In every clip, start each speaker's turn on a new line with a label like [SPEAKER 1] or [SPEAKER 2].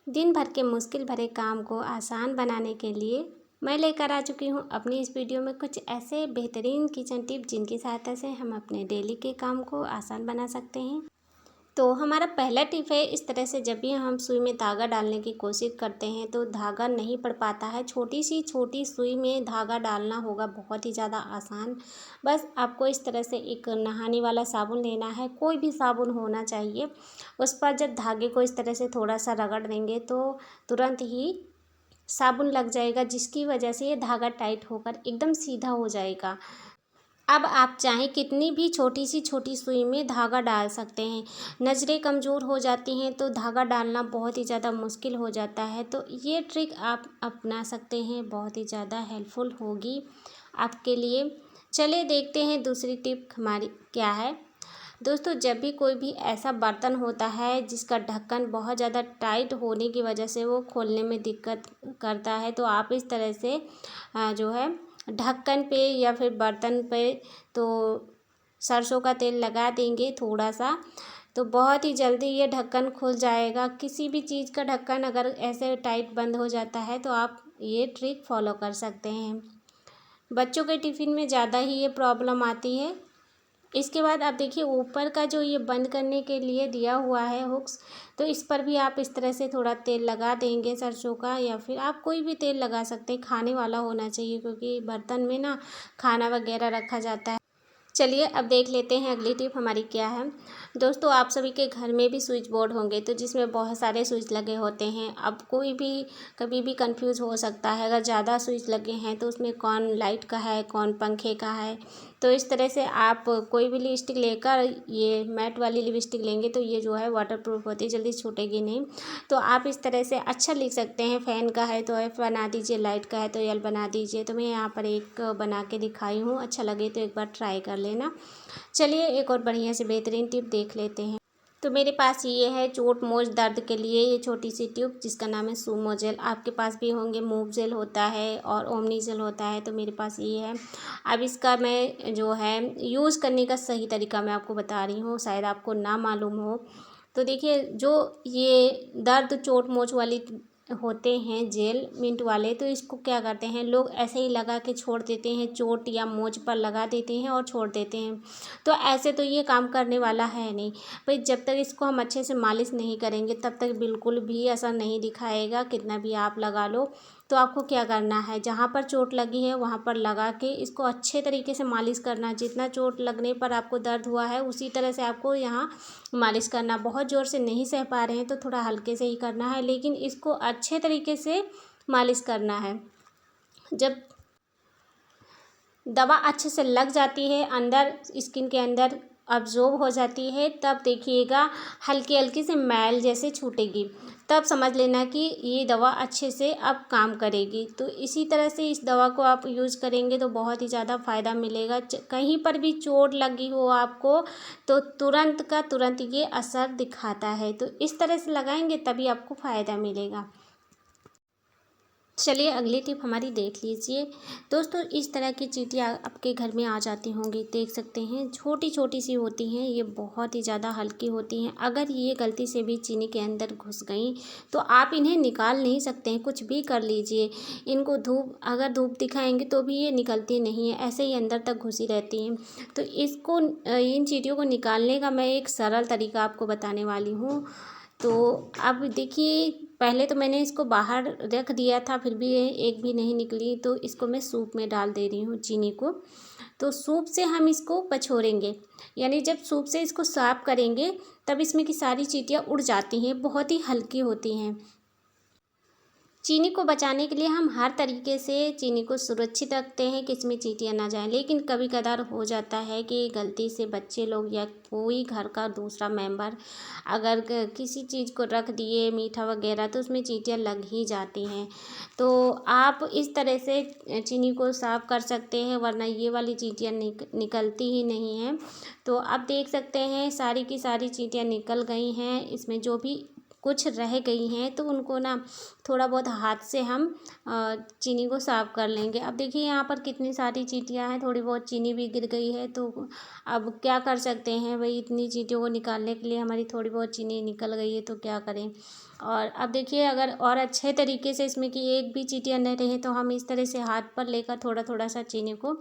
[SPEAKER 1] दिन भर के मुश्किल भरे काम को आसान बनाने के लिए मैं लेकर आ चुकी हूँ अपनी इस वीडियो में कुछ ऐसे बेहतरीन किचन टिप जिनकी सहायता से हम अपने डेली के काम को आसान बना सकते हैं। तो हमारा पहला टिप है, इस तरह से जब भी हम सुई में धागा डालने की कोशिश करते हैं तो धागा नहीं पड़ पाता है। छोटी सुई में धागा डालना होगा बहुत ही ज़्यादा आसान। बस आपको इस तरह से एक नहाने वाला साबुन लेना है, कोई भी साबुन होना चाहिए। उस पर जब धागे को इस तरह से थोड़ा सा रगड़ देंगे तो तुरंत ही साबुन लग जाएगा, जिसकी वजह से ये धागा टाइट होकर एकदम सीधा हो जाएगा। अब आप चाहें कितनी भी छोटी सुई में धागा डाल सकते हैं। नज़रें कमज़ोर हो जाती हैं तो धागा डालना बहुत ही ज़्यादा मुश्किल हो जाता है। तो ये ट्रिक आप अपना सकते हैं, बहुत ही ज़्यादा हेल्पफुल होगी आपके लिए। चलिए देखते हैं दूसरी टिप हमारी क्या है। दोस्तों, जब भी कोई भी ऐसा बर्तन होता है जिसका ढक्कन बहुत ज़्यादा टाइट होने की वजह से वो खोलने में दिक्कत करता है, तो आप इस तरह से जो है ढक्कन पे या फिर बर्तन पे तो सरसों का तेल लगा देंगे थोड़ा सा, तो बहुत ही जल्दी ये ढक्कन खुल जाएगा। किसी भी चीज़ का ढक्कन अगर ऐसे टाइट बंद हो जाता है तो आप ये ट्रिक फॉलो कर सकते हैं। बच्चों के टिफ़िन में ज़्यादा ही ये प्रॉब्लम आती है। इसके बाद आप देखिए ऊपर का जो ये बंद करने के लिए दिया हुआ है हुक्स, तो इस पर भी आप इस तरह से थोड़ा तेल लगा देंगे सरसों का, या फिर आप कोई भी तेल लगा सकते हैं, खाने वाला होना चाहिए क्योंकि बर्तन में ना खाना वगैरह रखा जाता है। चलिए अब देख लेते हैं अगली टिप हमारी क्या है। दोस्तों, आप सभी के घर में भी स्विच बोर्ड होंगे तो जिसमें बहुत सारे स्विच लगे होते हैं। अब कोई भी कभी भी कंफ्यूज हो सकता है, अगर ज़्यादा स्विच लगे हैं तो उसमें कौन लाइट का है कौन पंखे का है। तो इस तरह से आप कोई भी लिपस्टिक लेकर, ये मैट वाली लिपस्टिक लेंगे तो ये जो है वाटरप्रूफ होती है, जल्दी छूटेगी नहीं। तो आप इस तरह से अच्छा लिख सकते हैं। फैन का है तो एफ बना दीजिए, लाइट का है तो एल बना दीजिए। तो मैं यहाँ पर एक बना के दिखाई हूँ, अच्छा लगे तो एक बार ट्राई कर लेना। चलिए एक और बढ़िया से बेहतरीन टिप देख लेते हैं। तो मेरे पास ये है चोट मोच दर्द के लिए ये छोटी सी ट्यूब, जिसका नाम है सूमो जेल। आपके पास भी होंगे, मूव जेल होता है और ओमनी जेल होता है, तो मेरे पास ये है। अब इसका मैं जो है यूज़ करने का सही तरीका मैं आपको बता रही हूँ, शायद आपको ना मालूम हो। तो देखिए, जो ये दर्द चोट मोच वाली होते हैं जेल मिंट वाले, तो इसको क्या करते हैं लोग, ऐसे ही लगा के छोड़ देते हैं, चोट या मोच पर लगा देते हैं और छोड़ देते हैं। तो ऐसे तो ये काम करने वाला है नहीं भाई। जब तक इसको हम अच्छे से मालिश नहीं करेंगे तब तक बिल्कुल भी असर नहीं दिखाएगा, कितना भी आप लगा लो। तो आपको क्या करना है, जहाँ पर चोट लगी है वहाँ पर लगा के इसको अच्छे तरीके से मालिश करना। जितना चोट लगने पर आपको दर्द हुआ है उसी तरह से आपको यहाँ मालिश करना। बहुत ज़ोर से नहीं सह पा रहे हैं तो थोड़ा हल्के से ही करना है, लेकिन इसको अच्छे तरीके से मालिश करना है। जब दवा अच्छे से लग जाती है, अंदर स्किन के अंदर अब्जॉर्ब हो जाती है, तब देखिएगा हल्की हल्की से मैल जैसे छूटेगी, तब समझ लेना कि ये दवा अच्छे से अब काम करेगी। तो इसी तरह से इस दवा को आप यूज़ करेंगे तो बहुत ही ज़्यादा फ़ायदा मिलेगा। कहीं पर भी चोट लगी हो आपको तो तुरंत का तुरंत ये असर दिखाता है। तो इस तरह से लगाएंगे तभी आपको फ़ायदा मिलेगा। चलिए अगली टिप हमारी देख लीजिए। दोस्तों, इस तरह की चींटियाँ आपके घर में आ जाती होंगी, देख सकते हैं छोटी सी होती हैं, ये बहुत ही ज़्यादा हल्की होती हैं। अगर ये गलती से भी चीनी के अंदर घुस गई तो आप इन्हें निकाल नहीं सकते हैं, कुछ भी कर लीजिए। इनको अगर धूप दिखाएंगे तो भी ये निकलती नहीं है, ऐसे ही अंदर तक घुसी रहती हैं। तो इन चींटियों को निकालने का मैं एक सरल तरीका आपको बताने वाली हूँ। तो अब देखिए, पहले तो मैंने इसको बाहर रख दिया था, फिर भी ये एक भी नहीं निकली, तो इसको मैं सूप में डाल दे रही हूँ चीनी को। तो सूप से हम इसको पछोड़ेंगे, यानी जब सूप से इसको साफ करेंगे तब इसमें की सारी चींटियाँ उड़ जाती हैं, बहुत ही हल्की होती हैं। चीनी को बचाने के लिए हम हर तरीके से चीनी को सुरक्षित रखते हैं कि इसमें चींटियाँ ना जाएं, लेकिन कभी कदार हो जाता है कि गलती से बच्चे लोग या कोई घर का दूसरा मेंबर अगर किसी चीज़ को रख दिए मीठा वगैरह तो उसमें चींटियाँ लग ही जाती हैं। तो आप इस तरह से चीनी को साफ़ कर सकते हैं, वरना ये वाली चींटियाँ निकलती ही नहीं हैं। तो आप देख सकते हैं सारी की सारी चींटियाँ निकल गई हैं। इसमें जो भी कुछ रह गई हैं तो उनको ना थोड़ा बहुत हाथ से हम चीनी को साफ़ कर लेंगे। अब देखिए यहाँ पर कितनी सारी चींटियाँ हैं, थोड़ी बहुत चीनी भी गिर गई है। तो अब क्या कर सकते हैं भाई, इतनी चींटियों को निकालने के लिए हमारी थोड़ी बहुत चीनी निकल गई है तो क्या करें। और अब देखिए, अगर और अच्छे तरीके से इसमें कि एक भी चींटियाँ न रहे तो हम इस तरह से हाथ पर लेकर थोड़ा थोड़ा सा चीनी को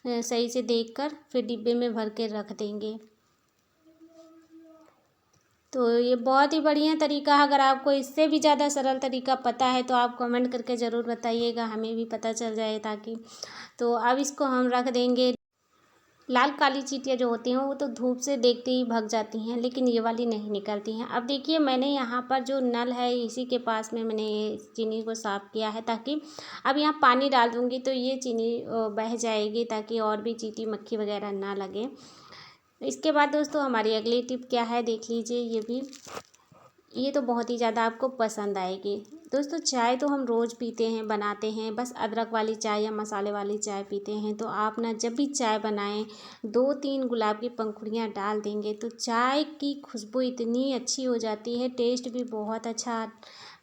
[SPEAKER 1] सही से देखकर फिर डिब्बे में भर के रख देंगे। तो ये बहुत ही बढ़िया तरीका है। अगर आपको इससे भी ज़्यादा सरल तरीका पता है तो आप कमेंट करके ज़रूर बताइएगा, हमें भी पता चल जाए ताकि। तो अब इसको हम रख देंगे। लाल काली चींटियाँ जो होती हैं वो तो धूप से देखते ही भाग जाती हैं, लेकिन ये वाली नहीं निकलती हैं। अब देखिए, मैंने यहाँ पर जो नल है इसी के पास में मैंने ये चीनी को साफ़ किया है, ताकि अब यहाँ पानी डाल दूँगी तो ये चीनी बह जाएगी, ताकि और भी चींटी मक्खी वगैरह ना लगे। इसके बाद दोस्तों हमारी अगली टिप क्या है देख लीजिए। ये तो बहुत ही ज़्यादा आपको पसंद आएगी। दोस्तों, चाय तो हम रोज़ पीते हैं, बनाते हैं, बस अदरक वाली चाय या मसाले वाली चाय पीते हैं। तो आप ना जब भी चाय बनाएं 2-3 गुलाब की पंखुड़ियाँ डाल देंगे तो चाय की खुशबू इतनी अच्छी हो जाती है, टेस्ट भी बहुत अच्छा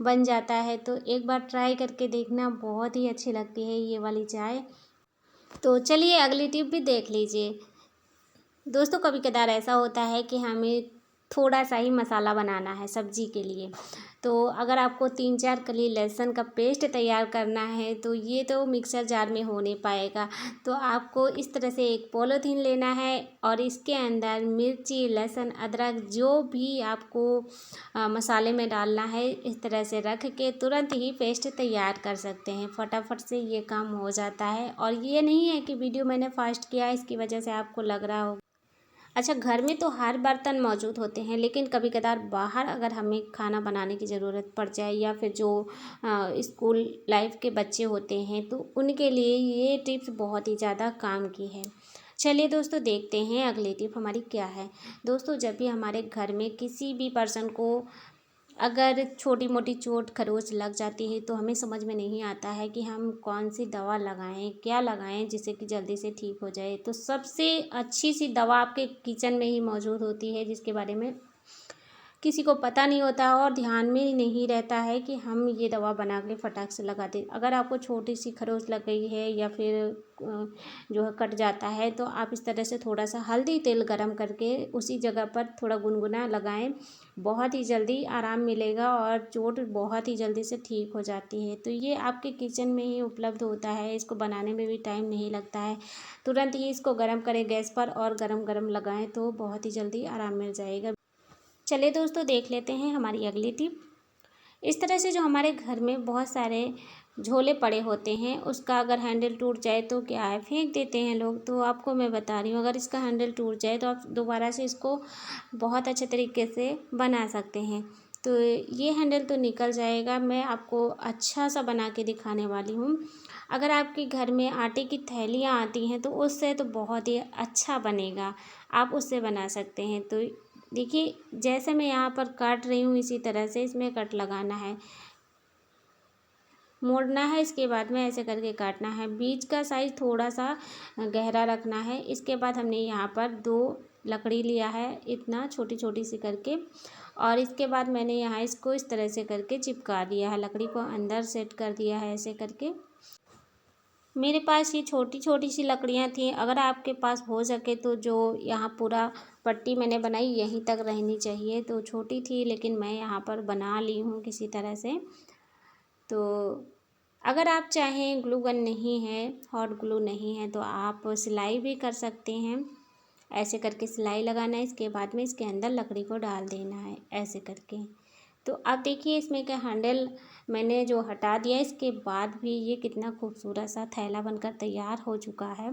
[SPEAKER 1] बन जाता है। तो एक बार ट्राई करके देखना, बहुत ही अच्छी लगती है ये वाली चाय। तो चलिए अगली टिप भी देख लीजिए। दोस्तों, कभी कदार ऐसा होता है कि हमें थोड़ा सा ही मसाला बनाना है सब्जी के लिए। तो अगर आपको 3-4 कली लहसुन का पेस्ट तैयार करना है तो ये तो मिक्सर जार में हो नहीं पाएगा। तो आपको इस तरह से एक पॉलीथीन लेना है और इसके अंदर मिर्ची, लहसुन, अदरक जो भी आपको मसाले में डालना है इस तरह से रख के तुरंत ही पेस्ट तैयार कर सकते हैं। फटाफट से ये काम हो जाता है। और ये नहीं है कि वीडियो मैंने फास्ट किया है इसकी वजह से आपको लग रहा हो। अच्छा, घर में तो हर बर्तन मौजूद होते हैं, लेकिन कभी कदार बाहर अगर हमें खाना बनाने की ज़रूरत पड़ जाए या फिर जो स्कूल लाइफ के बच्चे होते हैं तो उनके लिए ये टिप्स बहुत ही ज़्यादा काम की है। चलिए दोस्तों, देखते हैं अगली टिप हमारी क्या है। दोस्तों, जब भी हमारे घर में किसी भी पर्सन को अगर छोटी मोटी चोट खरोच लग जाती है तो हमें समझ में नहीं आता है कि हम कौन सी दवा लगाएं, क्या लगाएं जिससे कि जल्दी से ठीक हो जाए। तो सबसे अच्छी सी दवा आपके किचन में ही मौजूद होती है, जिसके बारे में किसी को पता नहीं होता और ध्यान में ही नहीं रहता है कि हम ये दवा बना के फटाक से लगा दें। अगर आपको छोटी सी खरोच लग गई है या फिर जो है कट जाता है तो आप इस तरह से थोड़ा सा हल्दी तेल गरम करके उसी जगह पर थोड़ा गुनगुना लगाएं। बहुत ही जल्दी आराम मिलेगा और चोट बहुत ही जल्दी से ठीक हो जाती है। तो ये आपके किचन में ही उपलब्ध होता है, इसको बनाने में भी टाइम नहीं लगता है। तुरंत ही इसको गर्म करें गैस पर और गरम गरम लगाएं तो बहुत ही जल्दी आराम मिल जाएगा। चलिए दोस्तों, देख लेते हैं हमारी अगली टिप। इस तरह से जो हमारे घर में बहुत सारे झोले पड़े होते हैं, उसका अगर हैंडल टूट जाए तो क्या है, फेंक देते हैं लोग। तो आपको मैं बता रही हूँ, अगर इसका हैंडल टूट जाए तो आप दोबारा से इसको बहुत अच्छे तरीके से बना सकते हैं। तो ये हैंडल तो निकल जाएगा, मैं आपको अच्छा सा बना के दिखाने वाली हूँ। अगर आपके घर में आटे की थैलियाँ आती हैं तो उससे तो बहुत ही अच्छा बनेगा, आप उससे बना सकते हैं। तो देखिए, जैसे मैं यहाँ पर काट रही हूँ इसी तरह से इसमें कट लगाना है, मोड़ना है, इसके बाद में ऐसे करके काटना है। बीज का साइज़ थोड़ा सा गहरा रखना है। इसके बाद हमने यहाँ पर 2 लकड़ी लिया है, इतना छोटी छोटी सी करके, और इसके बाद मैंने यहाँ इसको इस तरह से करके चिपका दिया है, लकड़ी को अंदर सेट कर दिया है ऐसे करके। मेरे पास ये छोटी छोटी सी लकड़ियाँ थी, अगर आपके पास हो सके तो जो यहाँ पूरा पट्टी मैंने बनाई यहीं तक रहनी चाहिए। तो छोटी थी लेकिन मैं यहाँ पर बना ली हूँ किसी तरह से। तो अगर आप चाहें, ग्लू गन नहीं है, हॉट ग्लू नहीं है, तो आप सिलाई भी कर सकते हैं। ऐसे करके सिलाई लगाना है, इसके बाद में इसके अंदर लकड़ी को डाल देना है ऐसे करके। तो अब देखिए, इसमें का हैंडल मैंने जो हटा दिया, इसके बाद भी ये कितना खूबसूरत सा थैला बनकर तैयार हो चुका है।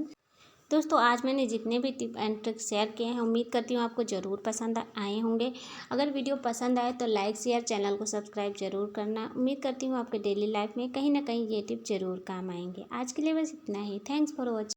[SPEAKER 1] दोस्तों, आज मैंने जितने भी टिप एंड ट्रिक्स शेयर किए हैं उम्मीद करती हूँ आपको ज़रूर पसंद आए होंगे। अगर वीडियो पसंद आए तो लाइक शेयर, चैनल को सब्सक्राइब जरूर करना। उम्मीद करती हूँ आपके डेली लाइफ में कहीं ना कहीं ये टिप ज़रूर काम आएंगे। आज के लिए बस इतना ही। Thanks for watching.